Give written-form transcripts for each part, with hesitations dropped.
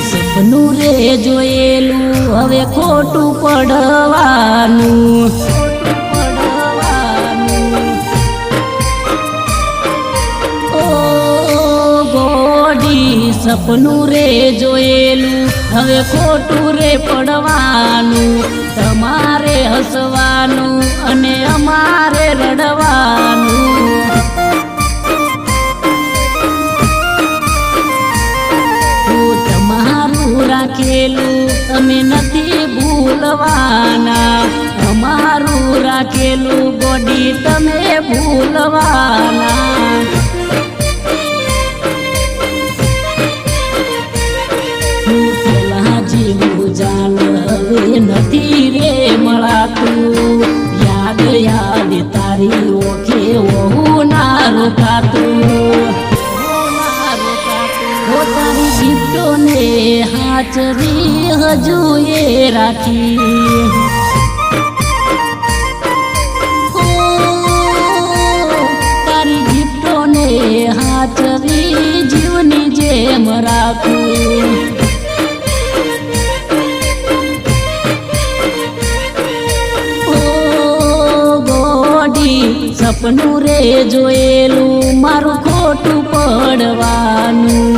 સપનું રે જોયેલું હવે ખોટું પડવાનું ઓ ગોડી સપનું રે જોયેલું હવે ખોટું રે પડવાનું તમારે હસવાનું અને અમારે રડવાનું રાખેલું તમે નથી ભૂલવાના અમારું રાખેલું ગોડી તમે ભૂલવાના પેલા જેવું જાન હવે નથી રે મળાતું યાદ યાદ તારી ઓખે વહુ ના રોકાતું તારી ગિફ્ટોને હાચરી હજુ એ રાખી તારી ગિફ્ટોને હાચરી જીવની જેમ રાખું સપનું રે જોયેલું મારું ખોટું પડવાનું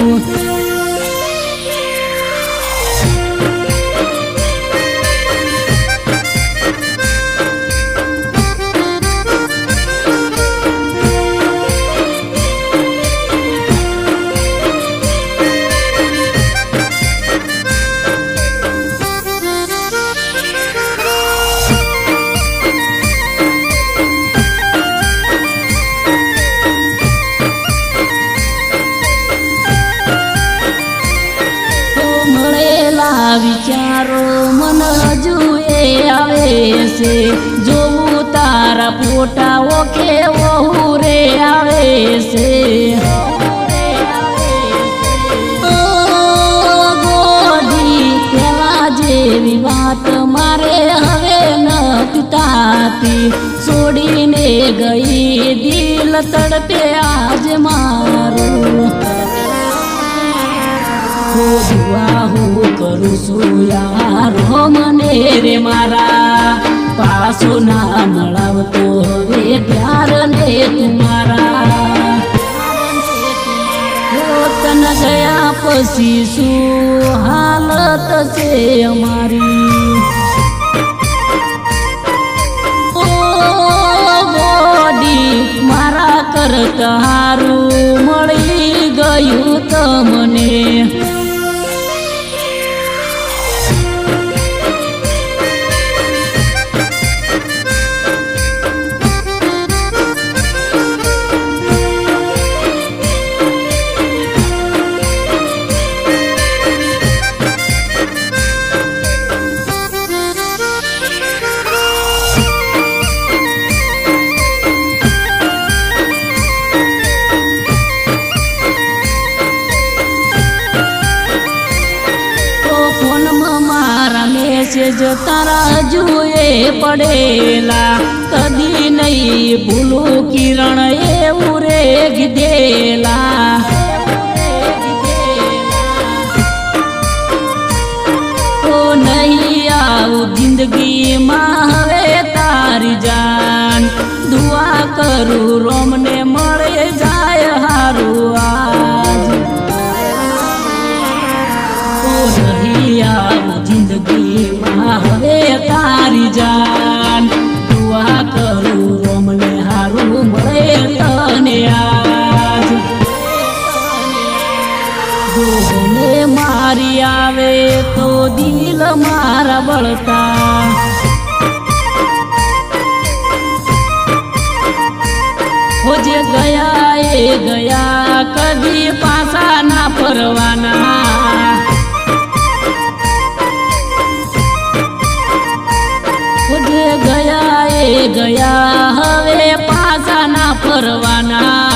વિચારો મન હજુ એ આવે છે જોવું તારા ફોટા ઓકે વહુ રે આવે છે ગોડી પેલા જેવી વાત મારે હવે નથી થાતી છોડીને ગઈ દિલ તડપે આજ મારું દુઆ હું કરું છું યાર મને રે મારા પાછો ના મળાવતો હવે પ્યાર ને તુમારા તન ગયા પછી શું હાલત છે અમારી ઓ ગોડી મારા કરતા હારું મળી ગયું તમને મેસેજ તારા જુએ પડેલા કદી નહીં ભૂલું કિરણ એવું રે કીધેલા તો નહીં આવું જિંદગીમાં હવે તારી જાન દુઆ કરું રોમને મળે જાય હારું આજ જિંદગીમાં હવે તારી જાન દુઆ કરું રોમને હારું મળે તને આજ દોને મારી આવે તો દિલ મારા બળતા હો જે ગયા એ ગયા કદી પાછા ના ફરવાના ગયા એ ગયા હવે પાછા ના ફરવાના